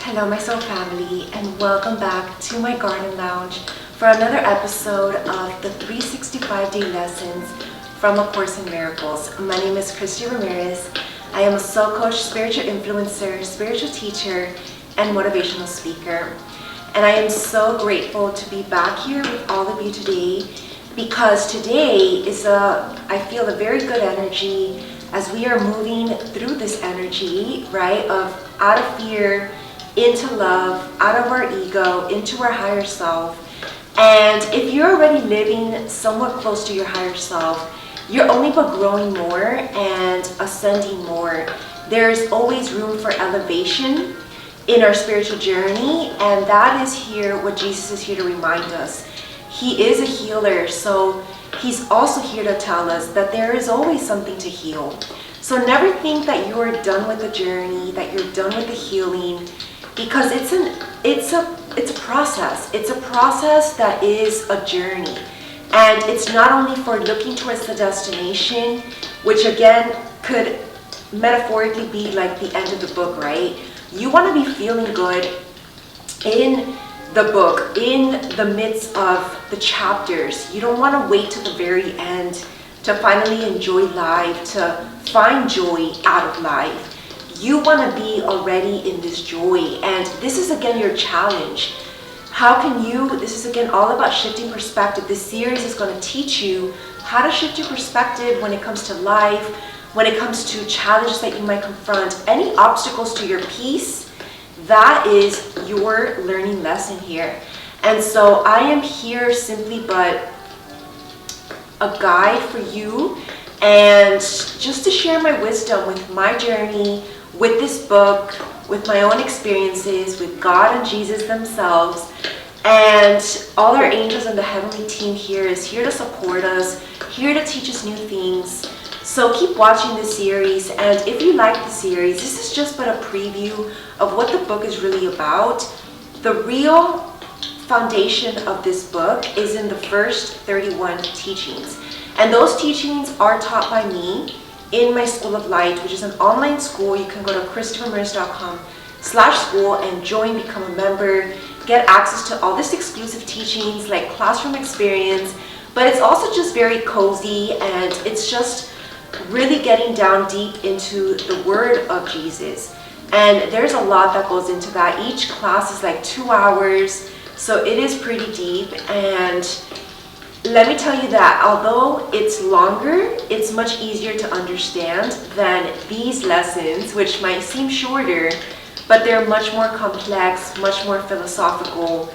Hello, my soul family, and welcome back to my garden lounge for another episode of the 365-day lessons from A Course in Miracles. My name is Christy Ramirez. I am a soul coach, spiritual influencer, spiritual teacher, and motivational speaker. And I am so grateful to be back here with all of you today, because today is I feel a very good energy as we are moving through this energy, right, of out of fear, into love, out of our ego, into our higher self. And if you're already living somewhat close to your higher self, you're only but growing more and ascending more. There's always room for elevation in our spiritual journey, and that is here what Jesus is here to remind us. He is a healer, so he's also here to tell us that there is always something to heal. So never think that you're done with the journey, that you're done with the healing, because it's a process. It's a process that is a journey. And it's not only for looking towards the destination, which again could metaphorically be like the end of the book, right? You want to be feeling good in the book, in the midst of the chapters. You don't want to wait to the very end to finally enjoy life, to find joy out of life. You want to be already in this joy, and this is again your challenge. How can you, this is again all about shifting perspective. This series is going to teach you how to shift your perspective when it comes to life, when it comes to challenges that you might confront, any obstacles to your peace. That is your learning lesson here. And so I am here simply but a guide for you, and just to share my wisdom with my journey, with this book, with my own experiences, with God and Jesus themselves. And all our angels and the heavenly team here is here to support us, here to teach us new things. So keep watching this series, and if you like the series, this is just but a preview of what the book is really about. The real foundation of this book is in the first 31 teachings. And those teachings are taught by me in my School of Light, which is an online school. You can go to christophermirrors.com/school and join, become a member, get access to all this exclusive teachings like classroom experience, but it's also just very cozy, and it's just really getting down deep into the word of Jesus. And there's a lot that goes into that. Each class is like 2 hours, so it is pretty deep. And let me tell you that although it's longer, it's much easier to understand than these lessons, which might seem shorter, but they're much more complex, much more philosophical,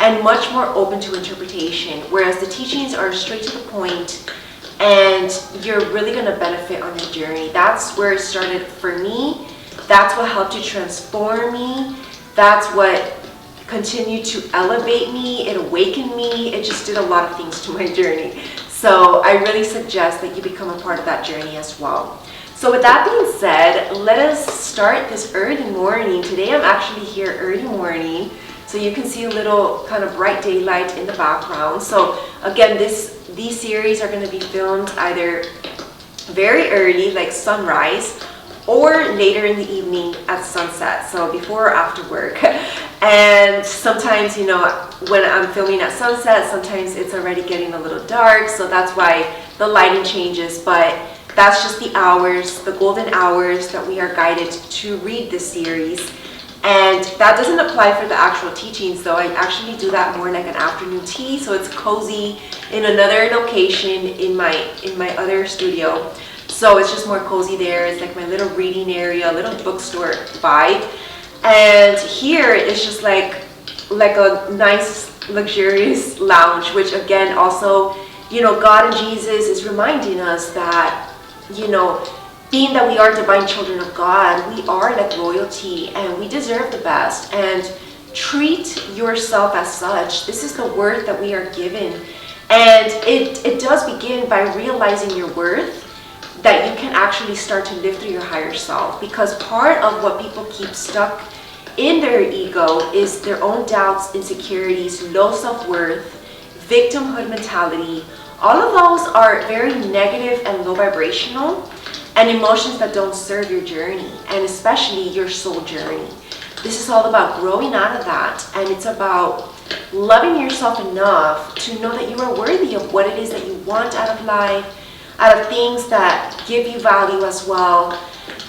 and much more open to interpretation. Whereas the teachings are straight to the point, and you're really going to benefit on your journey. That's where it started for me. That's what helped to transform me. That's what continued to elevate me. It awakened me. It just did a lot of things to my journey. So I really suggest that you become a part of that journey as well. So with that being said, let us start this early morning. Today I'm actually here early morning, so you can see a little kind of bright daylight in the background. So again, these series are going to be filmed either very early, like sunrise, or later in the evening at sunset, so before or after work. And sometimes, you know, when I'm filming at sunset, sometimes it's already getting a little dark, so that's why the lighting changes. But that's just the hours, the golden hours that we are guided to read this series. And that doesn't apply for the actual teachings, though. I actually do that more like an afternoon tea, so it's cozy in another location in my other studio. So it's just more cozy there. It's like my little reading area, a little bookstore vibe. And here it's just like a nice, luxurious lounge, which again also, you know, God and Jesus is reminding us that, you know, being that we are divine children of God, we are like royalty, and we deserve the best. And treat yourself as such. This is the worth that we are given. And it does begin by realizing your worth, that you can actually start to live through your higher self. Because part of what people keep stuck in their ego is their own doubts, insecurities, low self-worth, victimhood mentality. All of those are very negative and low vibrational, and emotions that don't serve your journey, and especially your soul journey. This is all about growing out of that, and it's about loving yourself enough to know that you are worthy of what it is that you want out of life, out of things that give you value as well.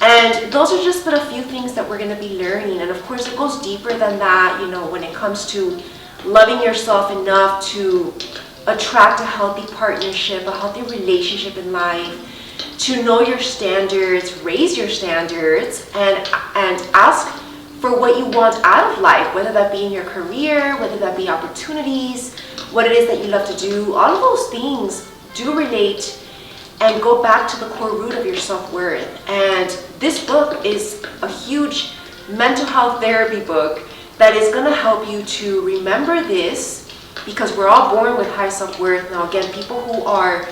And those are just but a few things that we're going to be learning. And of course, it goes deeper than that, when it comes to loving yourself enough to attract a healthy partnership, a healthy relationship in life, to know your standards, raise your standards, and ask for what you want out of life, whether that be in your career, whether that be opportunities, what it is that you love to do. All of those things do relate and go back to the core root of your self-worth. And this book is a huge mental health therapy book that is going to help you to remember this, because we're all born with high self-worth. Now again, people who are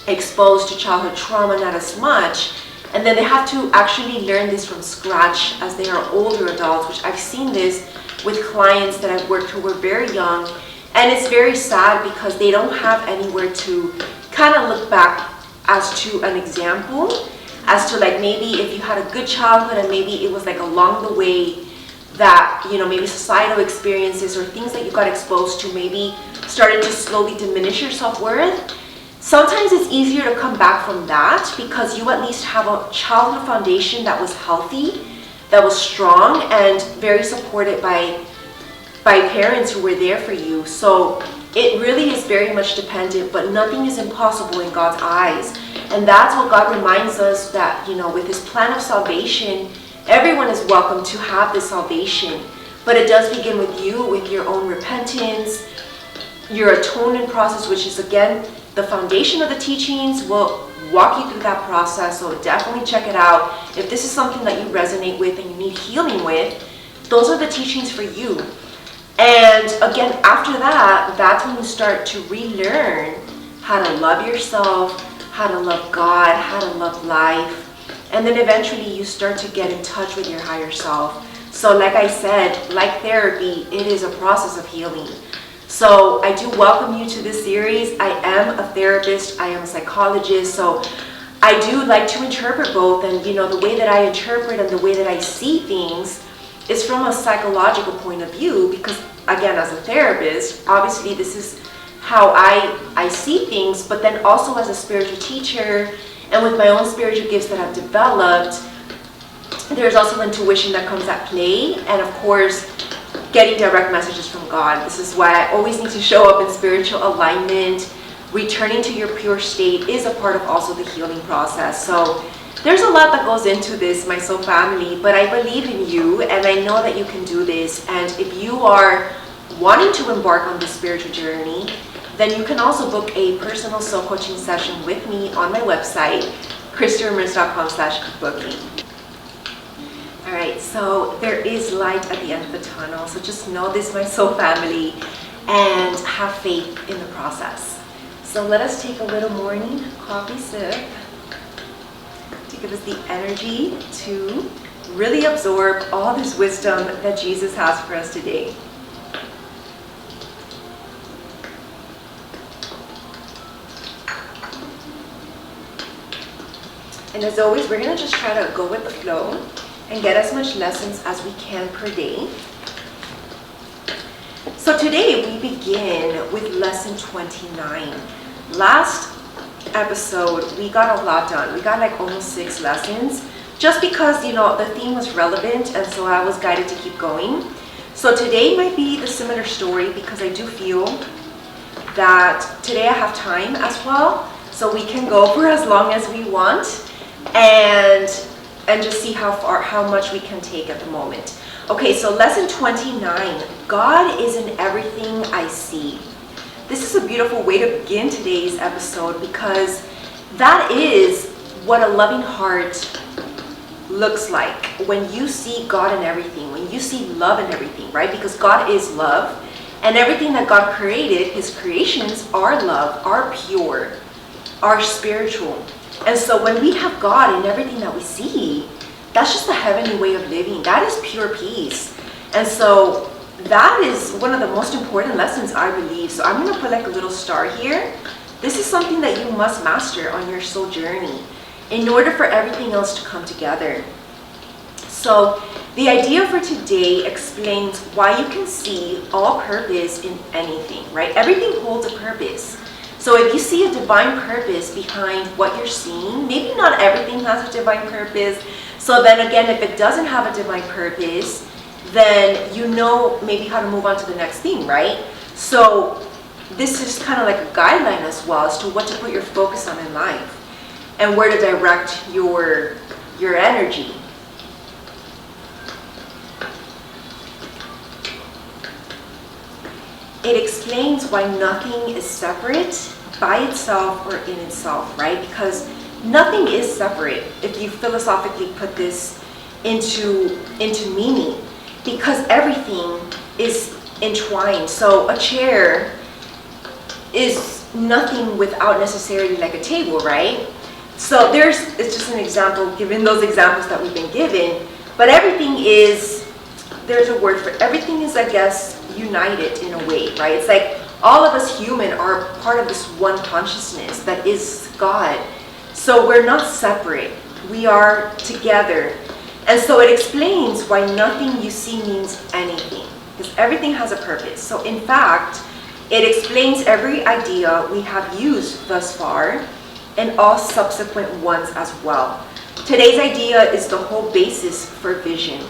exposed to childhood trauma, not as much, and then they have to actually learn this from scratch as they are older adults, which I've seen this with clients that I've worked who were very young. And it's very sad because they don't have anywhere to kind of look back as to an example, as to like maybe if you had a good childhood and maybe it was like along the way that, maybe societal experiences or things that you got exposed to maybe started to slowly diminish your self-worth. Sometimes it's easier to come back from that because you at least have a childhood foundation that was healthy, that was strong, and very supported by parents who were there for you. So it really is very much dependent, but nothing is impossible in God's eyes. And that's what God reminds us, that, with his plan of salvation, everyone is welcome to have this salvation. But it does begin with you, with your own repentance, your atonement process, which is, again, the foundation of the teachings. Will walk you through that process, so definitely check it out. If this is something that you resonate with and you need healing with, those are the teachings for you. And again, after that, that's when you start to relearn how to love yourself, how to love God, how to love life. And then eventually you start to get in touch with your higher self. So like I said, like therapy, it is a process of healing. So I do welcome you to this series. I am a therapist, I am a psychologist, so I do like to interpret both. And the way that I interpret and the way that I see things is from a psychological point of view, because again, as a therapist, obviously this is how I see things, but then also as a spiritual teacher and with my own spiritual gifts that I've developed, there's also intuition that comes at play, and of course, getting direct messages from God. This is why I always need to show up in spiritual alignment. Returning to your pure state is a part of also the healing process. So there's a lot that goes into this, my soul family, but I believe in you and I know that you can do this. And if you are wanting to embark on this spiritual journey, then you can also book a personal soul coaching session with me on my website, christyramirez.com/booking. All right, so there is light at the end of the tunnel. So just know this, my soul family, and have faith in the process. So let us take a little morning coffee sip to give us the energy to really absorb all this wisdom that Jesus has for us today. And as always, we're going to just try to go with the flow and get as much lessons as we can per day. So today we begin with lesson 29. Last episode, we got a lot done. We got like almost 6 lessons, just because, the theme was relevant, and so I was guided to keep going. So today might be the similar story, because I do feel that today I have time as well, so we can go for as long as we want, and just see how much we can take at the moment. Okay, so lesson 29, God is in everything I see. This is a beautiful way to begin today's episode, because that is what a loving heart looks like. When you see God in everything, when you see love in everything, right? Because God is love, and everything that God created, his creations are love, are pure, are spiritual. And so when we have God in everything that we see, that's just a heavenly way of living. That is pure peace. And so that is one of the most important lessons, I believe. So I'm going to put like a little star here. This is something that you must master on your soul journey in order for everything else to come together. So The idea for today explains why you can see all purpose in anything, right? Everything holds a purpose. So if you see a divine purpose behind what you're seeing, maybe not everything has a divine purpose. So then again, if it doesn't have a divine purpose, then you know maybe how to move on to the next thing, right? So this is kind of like a guideline as well as to what to put your focus on in life and where to direct your energy. It explains why nothing is separate by itself or in itself, right? Because nothing is separate if you philosophically put this into meaning, because everything is entwined. So a chair is nothing without necessarily like a table, right? So it's just an example, given those examples that we've been given, but everything is, there's a word for it. Everything is, I guess, united in a way, right? It's like all of us human are part of this one consciousness that is God. So we're not separate. We are together. And so it explains why nothing you see means anything, because everything has a purpose. So in fact, it explains every idea we have used thus far and all subsequent ones as well. Today's idea is the whole basis for vision.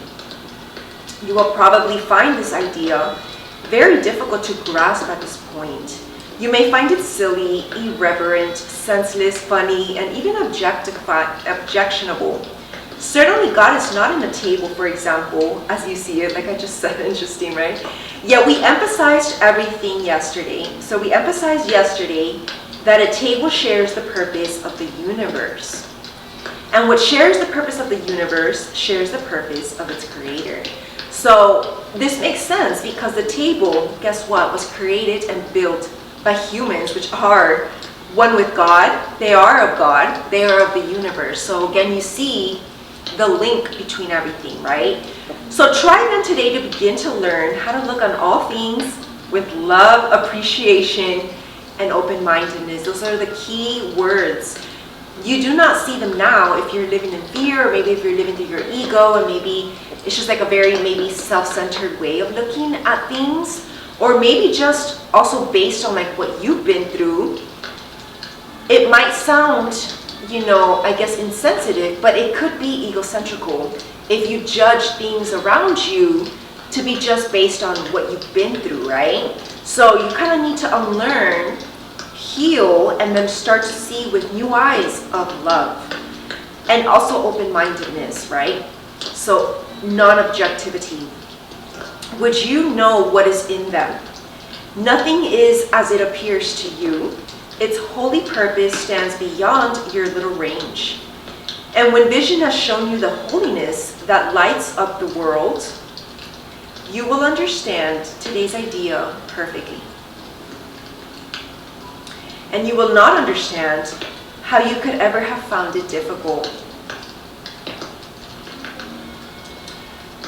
You will probably find this idea very difficult to grasp at this point. You may find it silly, irreverent, senseless, funny, and even objectionable. Certainly God is not in the table, for example, as you see it, like I just said, interesting, right? Yet we emphasized everything yesterday. So we emphasized yesterday that a table shares the purpose of the universe. And what shares the purpose of the universe shares the purpose of its creator. So this makes sense because the table, guess what, was created and built by humans, which are one with God. They are of God. They are of the universe. So again, you see the link between everything, right? So try then today to begin to learn how to look on all things with love, appreciation, and open-mindedness. Those are the key words. You do not see them now if you're living in fear, or maybe if you're living through your ego, and maybe it's just like a very maybe self-centered way of looking at things, or maybe just also based on like what you've been through. It might sound, I guess insensitive, but it could be egocentrical if you judge things around you to be just based on what you've been through, right? So you kind of need to unlearn, heal, and then start to see with new eyes of love. And also open-mindedness, right? So non-objectivity. Would you know what is in them? Nothing is as it appears to you. Its holy purpose stands beyond your little range. And when vision has shown you the holiness that lights up the world, you will understand today's idea perfectly. And you will not understand how you could ever have found it difficult.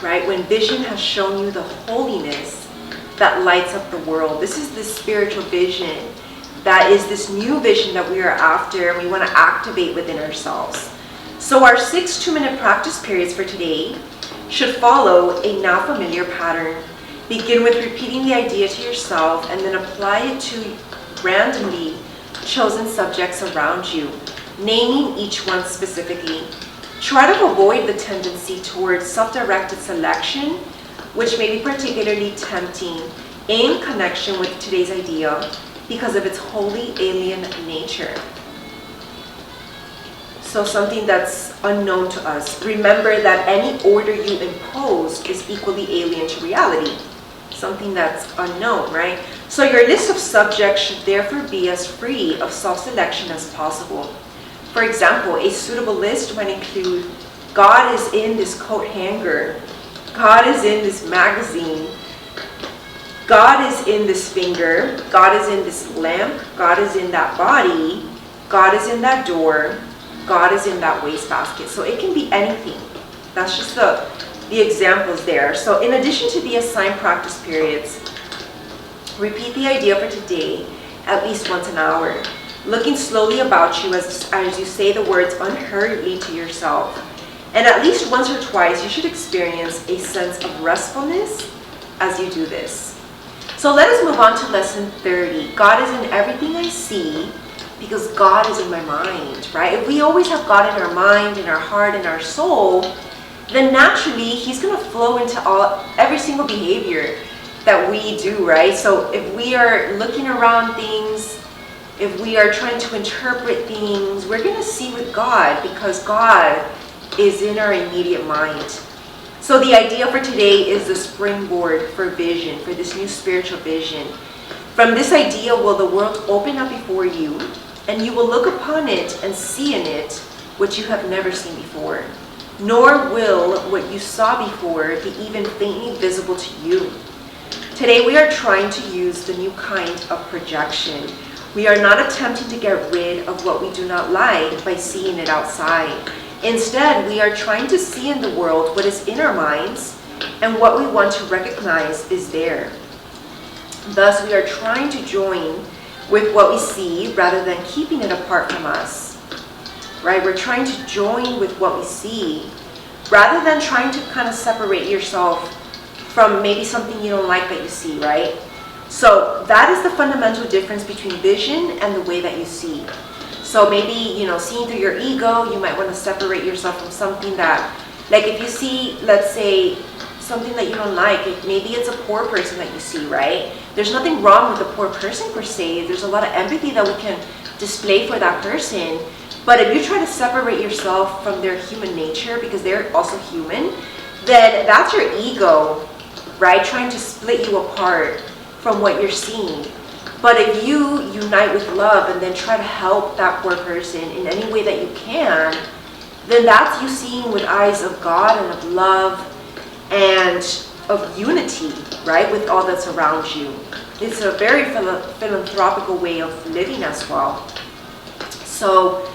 Right? When vision has shown you the holiness that lights up the world. This is the spiritual vision. That is this new vision that we are after and we want to activate within ourselves. So our 6 2-minute practice periods for today should follow a now familiar pattern. Begin with repeating the idea to yourself and then apply it to randomly chosen subjects around you, naming each one specifically. Try to avoid the tendency towards self-directed selection, which may be particularly tempting in connection with today's idea because of its wholly alien nature. So something that's unknown to us. Remember that any order you impose is equally alien to reality. Something that's unknown, right? So your list of subjects should therefore be as free of self-selection as possible. For example, a suitable list might include, God is in this coat hanger. God is in this magazine. God is in this finger. God is in this lamp. God is in that body. God is in that door. God is in that wastebasket. So it can be anything. That's just the examples there. So in addition to the assigned practice periods, repeat the idea for today at least once an hour, looking slowly about you as you say the words unhurriedly to yourself. And at least once or twice, you should experience a sense of restfulness as you do this. So let us move on to lesson 30. God is in everything I see because God is in my mind, right? If we always have God in our mind, in our heart, in our soul, then naturally He's going to flow into every single behavior that we do, right? So if we are looking around things, if we are trying to interpret things, we're going to see with God because God is in our immediate mind. So the idea for today is the springboard for vision, for this new spiritual vision. From this idea will the world open up before you, and you will look upon it and see in it what you have never seen before. Nor will what you saw before be even faintly visible to you. Today we are trying to use the new kind of projection. We are not attempting to get rid of what we do not like by seeing it outside. Instead, we are trying to see in the world what is in our minds and what we want to recognize is there. Thus, we are trying to join with what we see rather than keeping it apart from us. Right? We're trying to join with what we see rather than trying to kind of separate yourself from maybe something you don't like that you see, right? So that is the fundamental difference between vision and the way that you see. So maybe, seeing through your ego, you might want to separate yourself from something that, like if you see, let's say, something that you don't like, maybe it's a poor person that you see, right? There's nothing wrong with a poor person per se. There's a lot of empathy that we can display for that person. But if you try to separate yourself from their human nature, because they're also human, then that's your ego, right? Trying to split you apart from what you're seeing. But if you unite with love and then try to help that poor person in any way that you can, then that's you seeing with eyes of God and of love and of unity, right, with all that's around you. It's a very philanthropical way of living as well. So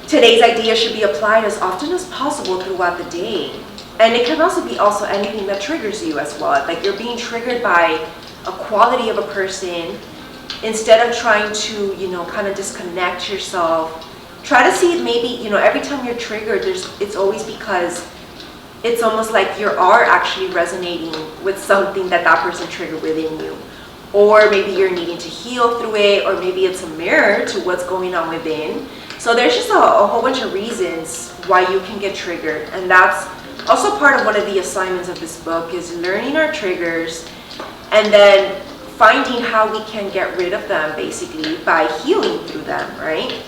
today's idea should be applied as often as possible throughout the day. And it can also be anything that triggers you as well. Like you're being triggered by a quality of a person. Instead of trying to, kind of disconnect yourself, try to see it maybe, every time you're triggered, it's always because it's almost like you are actually resonating with something that person triggered within you. Or maybe you're needing to heal through it, or maybe it's a mirror to what's going on within. So there's just a whole bunch of reasons why you can get triggered. And that's also part of one of the assignments of this book is learning our triggers and then finding how we can get rid of them basically by healing through them, right?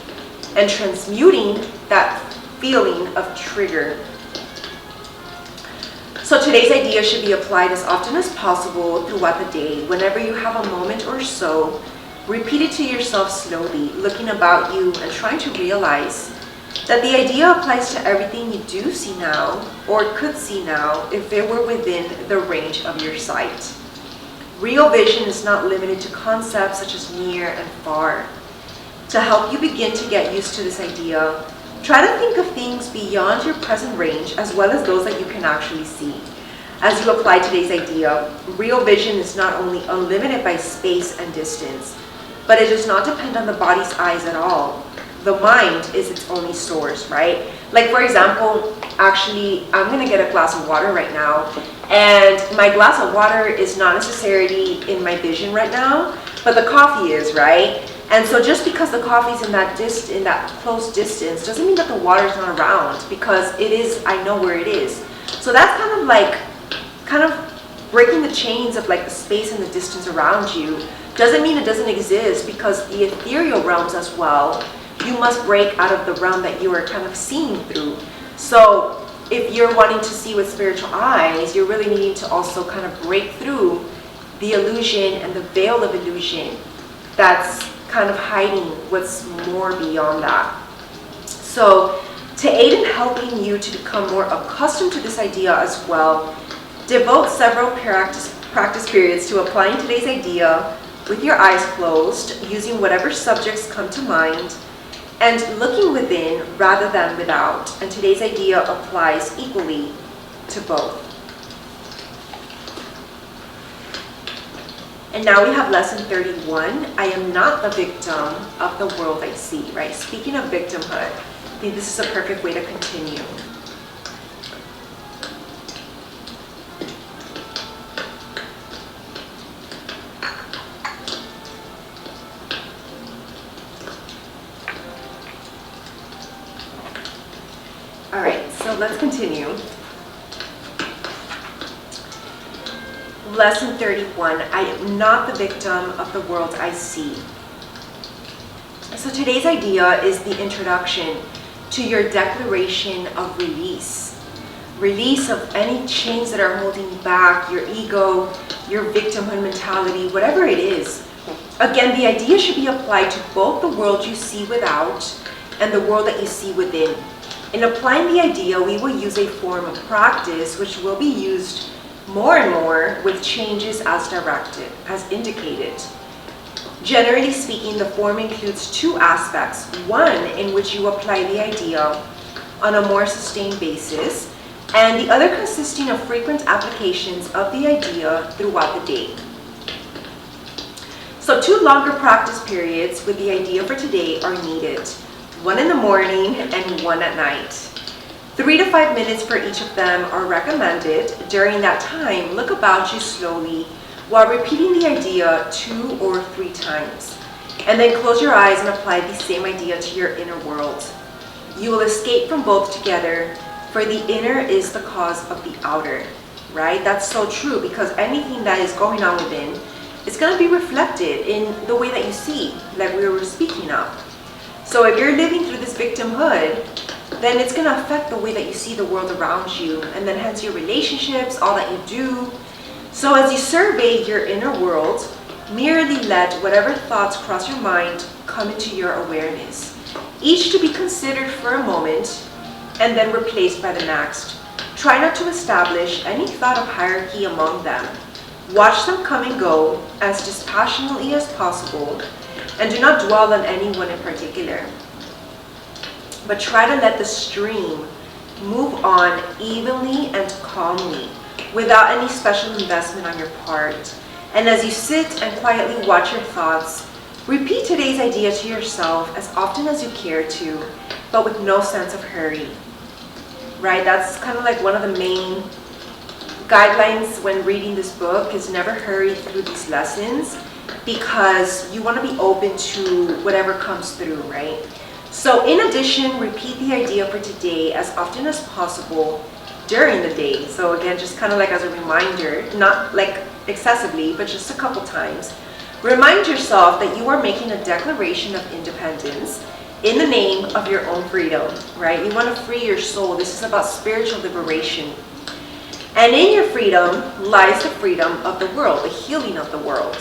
And transmuting that feeling of trigger. So today's idea should be applied as often as possible throughout the day. Whenever you have a moment or so, repeat it to yourself slowly, looking about you and trying to realize that the idea applies to everything you do see now or could see now if it were within the range of your sight. Real vision is not limited to concepts such as near and far. To help you begin to get used to this idea, try to think of things beyond your present range as well as those that you can actually see. As you apply today's idea, real vision is not only unlimited by space and distance, but it does not depend on the body's eyes at all. The mind is its only source, right? Like for example, actually, I'm gonna get a glass of water right now, and my glass of water is not necessarily in my vision right now, but the coffee is, right? And so just because the coffee's in that close distance doesn't mean that the water's not around, because it is, I know where it is. So that's kind of breaking the chains of like the space and the distance around you. Doesn't mean it doesn't exist, because the ethereal realms as well, you must break out of the realm that you are kind of seeing through. So if you're wanting to see with spiritual eyes, you're really needing to also kind of break through the illusion and the veil of illusion that's kind of hiding what's more beyond that. So to aid in helping you to become more accustomed to this idea as well, devote several practice periods to applying today's idea with your eyes closed, using whatever subjects come to mind, and looking within rather than without. And today's idea applies equally to both. And now we have lesson 31. I am not the victim of the world I see, right? Speaking of victimhood, I think this is a perfect way to continue. continue. Lesson 31, I am not the victim of the world I see. So today's idea is the introduction to your declaration of release. Release of any chains that are holding you back, your ego, your victimhood mentality, whatever it is. Again, the idea should be applied to both the world you see without and the world that you see within. In applying the idea, we will use a form of practice which will be used more and more with changes as directed, as indicated. Generally speaking, the form includes two aspects. One in which you apply the idea on a more sustained basis, and the other consisting of frequent applications of the idea throughout the day. So 2 longer practice periods with the idea for today are needed. 1 in the morning and 1 at night. 3 to 5 minutes for each of them are recommended. During that time, look about you slowly while repeating the idea 2 or 3 times. And then close your eyes and apply the same idea to your inner world. You will escape from both together, for the inner is the cause of the outer, right? That's so true, because anything that is going on within is going to be reflected in the way that you see, like we were speaking of. So if you're living through this victimhood, then it's going to affect the way that you see the world around you, and then hence your relationships, all that you do. So as you survey your inner world, merely let whatever thoughts cross your mind come into your awareness, each to be considered for a moment and then replaced by the next. Try not to establish any thought of hierarchy among them. Watch them come and go as dispassionately as possible, and do not dwell on anyone in particular. But try to let the stream move on evenly and calmly, without any special investment on your part. And as you sit and quietly watch your thoughts, repeat today's idea to yourself as often as you care to, but with no sense of hurry. Right? That's kind of like one of the main guidelines when reading this book, is never hurry through these lessons, because you want to be open to whatever comes through, right? So in addition, repeat the idea for today as often as possible during the day. So again, just kind of like as a reminder, not like excessively, but just a couple times. Remind yourself that you are making a declaration of independence in the name of your own freedom, right? You want to free your soul. This is about spiritual liberation. And in your freedom lies the freedom of the world, the healing of the world.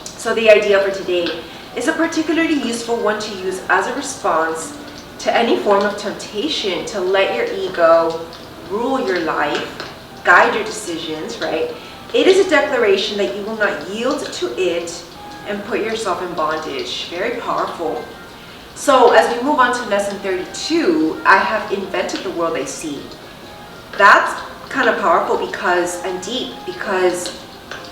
So the idea for today is a particularly useful one to use as a response to any form of temptation to let your ego rule your life, guide your decisions, right? It is a declaration that you will not yield to it and put yourself in bondage. Very powerful. So as we move on to lesson 32, I have invented the world I see. That's kind of powerful because, and deep, because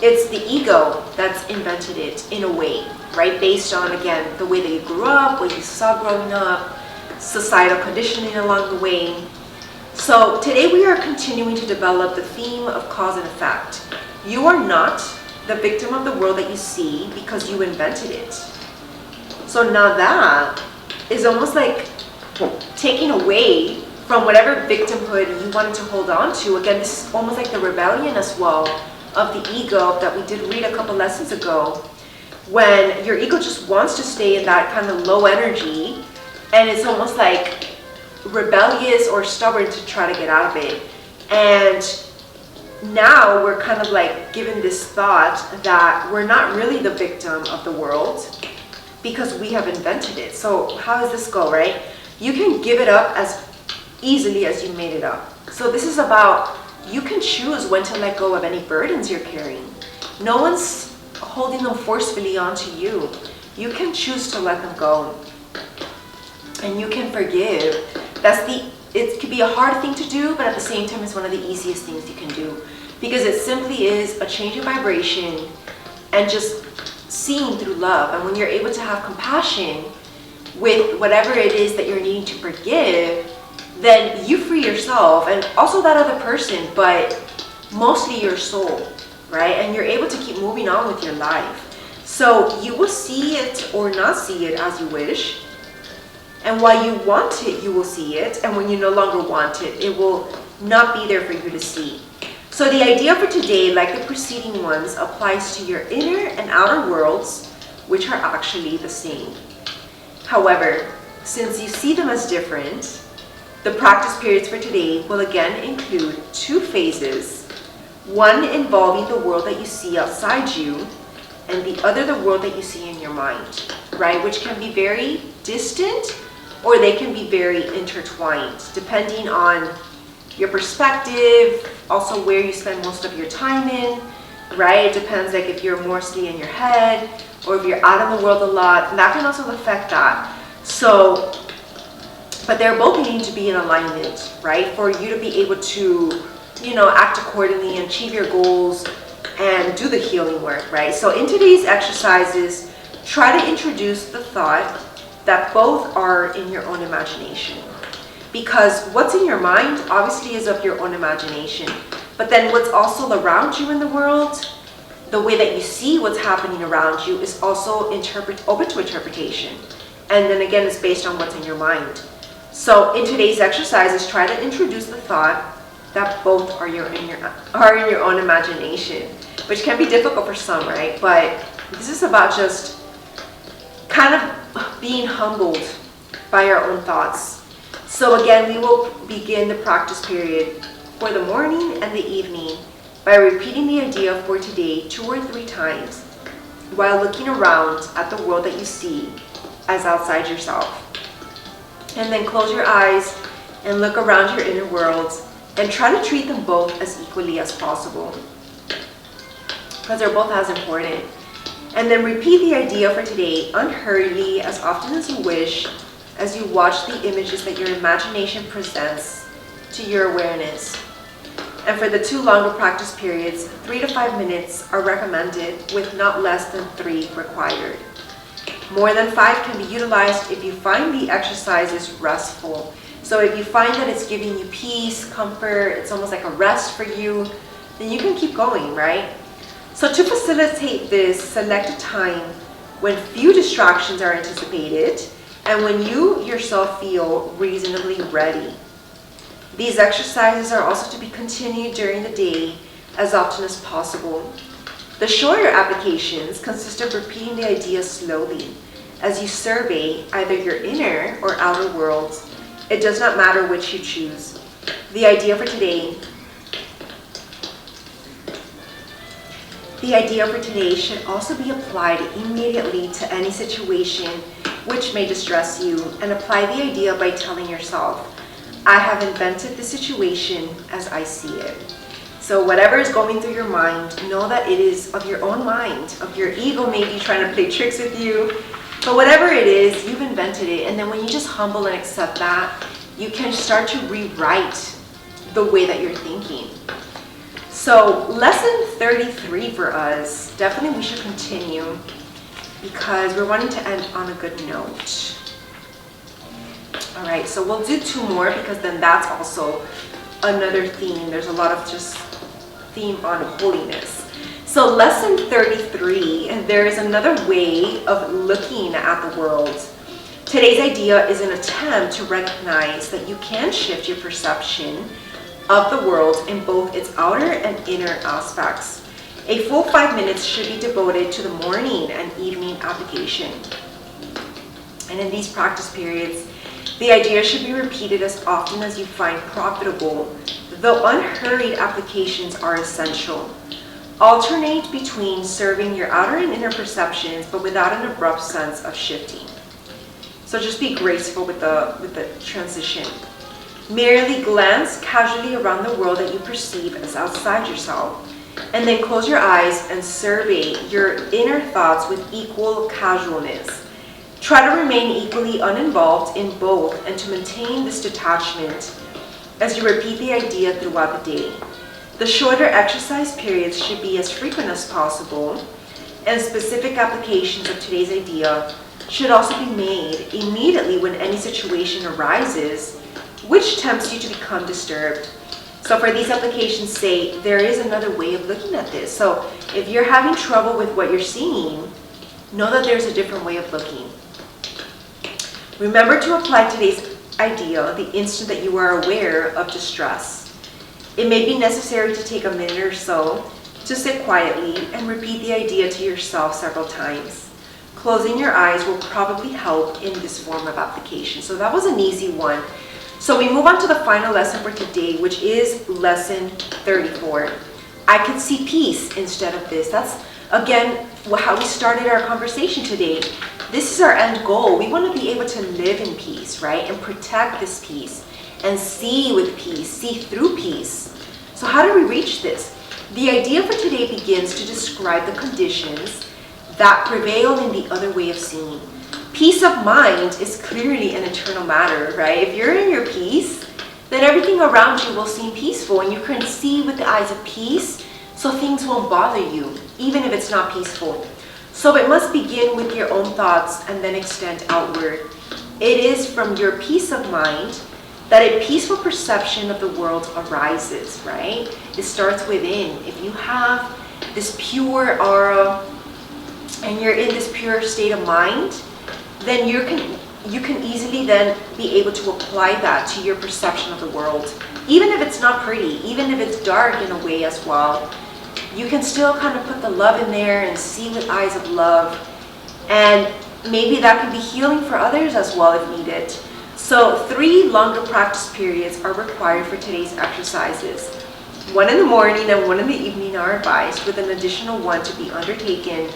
it's the ego that's invented it in a way, right? Based on, again, the way that you grew up, what you saw growing up, societal conditioning along the way. So today we are continuing to develop the theme of cause and effect. You are not the victim of the world that you see because you invented it. So now that is almost like taking away from whatever victimhood you wanted to hold on to. Again, this is almost like the rebellion as well of the ego that we did read a couple lessons ago, when your ego just wants to stay in that kind of low energy, and it's almost like rebellious or stubborn to try to get out of it. And now we're kind of like given this thought that we're not really the victim of the world because we have invented it. So how does this go, right? You can give it up as easily as you made it up. So this is about, you can choose when to let go of any burdens you're carrying. No one's holding them forcefully onto you. You can choose to let them go. And you can forgive. It could be a hard thing to do, but at the same time, it's one of the easiest things you can do. Because it simply is a change of vibration and just seeing through love. And when you're able to have compassion with whatever it is that you're needing to forgive, then you free yourself and also that other person, but mostly your soul, right? And you're able to keep moving on with your life. So you will see it or not see it as you wish. And while you want it, you will see it. And when you no longer want it, it will not be there for you to see. So the idea for today, like the preceding ones, applies to your inner and outer worlds, which are actually the same. However, since you see them as different, the practice periods for today will again include 2 phases, one involving the world that you see outside you, and the other the world that you see in your mind, right? Which can be very distant, or they can be very intertwined, depending on your perspective, also where you spend most of your time in, right? It depends, like if you're mostly in your head, or if you're out in the world a lot, and that can also affect that. So, but they're both needing to be in alignment, right? For you to be able to, act accordingly and achieve your goals and do the healing work, right? So in today's exercises, try to introduce the thought that both are in your own imagination. Because what's in your mind obviously is of your own imagination. But then what's also around you in the world, the way that you see what's happening around you, is also open to interpretation. And then again, it's based on what's in your mind. So in today's exercises, try to introduce the thought that both are in your own imagination, which can be difficult for some, right? But this is about just kind of being humbled by our own thoughts. So again, we will begin the practice period for the morning and the evening by repeating the idea for today 2 or 3 times while looking around at the world that you see as outside yourself. And then close your eyes and look around your inner worlds and try to treat them both as equally as possible, because they're both as important. And then repeat the idea for today unhurriedly as often as you wish, as you watch the images that your imagination presents to your awareness. And for the 2 longer practice periods, 3 to 5 minutes are recommended, with not less than 3 required. More than 5 can be utilized if you find the exercises restful. So if you find that it's giving you peace, comfort, it's almost like a rest for you, then you can keep going, right? So to facilitate this, select a time when few distractions are anticipated and when you yourself feel reasonably ready. These exercises are also to be continued during the day as often as possible. The shorter applications consist of repeating the idea slowly as you survey either your inner or outer worlds. It does not matter which you choose. The idea for today should also be applied immediately to any situation which may distress you, and apply the idea by telling yourself, I have invented the situation as I see it. So whatever is going through your mind, know that it is of your own mind, of your ego maybe trying to play tricks with you. But whatever it is, you've invented it. And then when you just humble and accept that, you can start to rewrite the way that you're thinking. So lesson 33 for us, definitely we should continue because we're wanting to end on a good note. All right, so we'll do 2 more because then that's also another theme. There's a lot of just theme on holiness. So lesson 33, and there is another way of looking at the world. Today's idea is an attempt to recognize that you can shift your perception of the world in both its outer and inner aspects. A full 5 minutes should be devoted to the morning and evening application. And in these practice periods, the idea should be repeated as often as you find profitable, though unhurried applications are essential. Alternate between serving your outer and inner perceptions, but without an abrupt sense of shifting. So just be graceful with the transition. Merely glance casually around the world that you perceive as outside yourself, and then close your eyes and survey your inner thoughts with equal casualness. Try to remain equally uninvolved in both and to maintain this detachment as you repeat the idea throughout the day. The shorter exercise periods should be as frequent as possible, and specific applications of today's idea should also be made immediately when any situation arises which tempts you to become disturbed. So for these applications, say, there is another way of looking at this. So if you're having trouble with what you're seeing, know that there's a different way of looking. Remember to apply today's idea the instant that you are aware of distress. It may be necessary to take a minute or so to sit quietly and repeat the idea to yourself several times. Closing your eyes will probably help in this form of application. So that was an easy one. So we move on to the final lesson for today, which is lesson 34. I could see peace instead of this. That's, again, how we started our conversation today. This is our end goal. We want to be able to live in peace, right? And protect this peace and see with peace, see through peace. So how do we reach this? The idea for today begins to describe the conditions that prevail in the other way of seeing. Peace of mind is clearly an internal matter, right? If you're in your peace, then everything around you will seem peaceful and you can see with the eyes of peace, so things won't bother you, even if it's not peaceful. So it must begin with your own thoughts and then extend outward. It is from your peace of mind that a peaceful perception of the world arises, right? It starts within. If you have this pure aura and you're in this pure state of mind, then you can easily then be able to apply that to your perception of the world. Even if it's not pretty, even if it's dark in a way as well, you can still kind of put the love in there and see with eyes of love. And maybe that can be healing for others as well if needed. So 3 longer practice periods are required for today's exercises. 1 in the morning and 1 in the evening are advised, with an additional 1 to be undertaken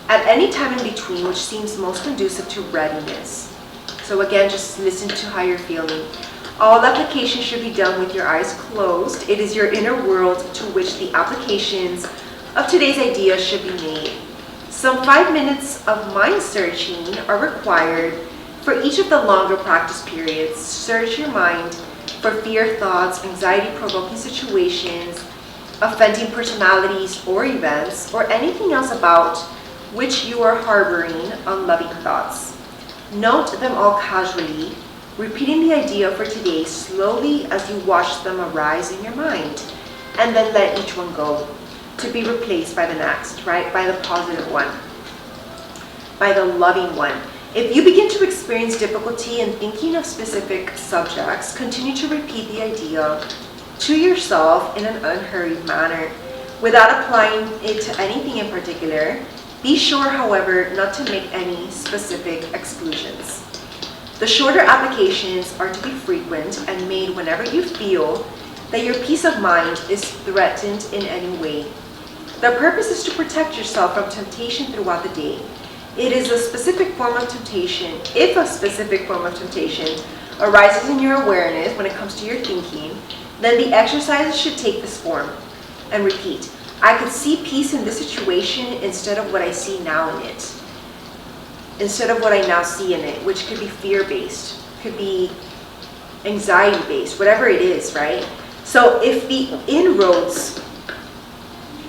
at any time in between, which seems most conducive to readiness. So again, just listen to how you're feeling. All applications should be done with your eyes closed. It is your inner world to which the applications of today's idea should be made. Some 5 minutes of mind searching are required for each of the longer practice periods. Search your mind for fear thoughts, anxiety-provoking situations, offending personalities or events, or anything else about which you are harboring unloving thoughts. Note them all casually, repeating the idea for today slowly as you watch them arise in your mind, and then let each one go to be replaced by the next, right? By the positive one, by the loving one. If you begin to experience difficulty in thinking of specific subjects, continue to repeat the idea to yourself in an unhurried manner without applying it to anything in particular. Be sure, however, not to make any specific exclusions. The shorter applications are to be frequent and made whenever you feel that your peace of mind is threatened in any way. The purpose is to protect yourself from temptation throughout the day. It is a specific form of temptation. If a specific form of temptation arises in your awareness when it comes to your thinking, then the exercises should take this form. And repeat, I could see peace in this situation instead of what I see now in it. Instead of what I now see in it, which could be fear-based, could be anxiety-based, whatever it is, right? So if the inroads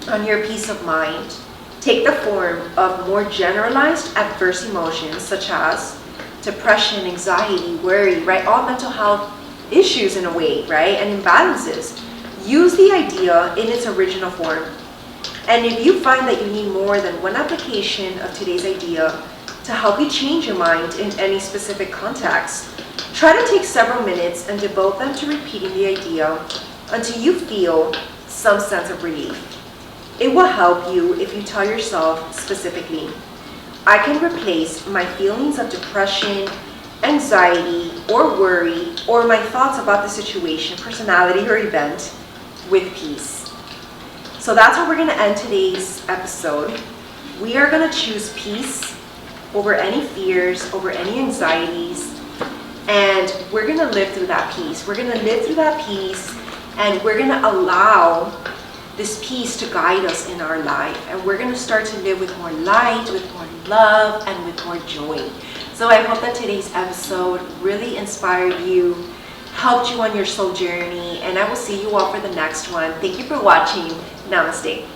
on your peace of mind take the form of more generalized adverse emotions such as depression, anxiety, worry, right? All mental health issues in a way, right? And imbalances. Use the idea in its original form. And if you find that you need more than one application of today's idea to help you change your mind in any specific context, try to take several minutes and devote them to repeating the idea until you feel some sense of relief. It will help you if you tell yourself specifically, I can replace my feelings of depression, anxiety, or worry, or my thoughts about the situation, personality, or event with peace. So that's how we're going to end today's episode. We are going to choose peace over any fears, over any anxieties, and we're going to live through that peace. We're going to live through that peace, and we're going to allow this peace to guide us in our life, and we're going to start to live with more light, with more love, and with more joy. So I hope that today's episode really inspired you, helped you on your soul journey, and I will see you all for the next one. Thank you for watching. Namaste.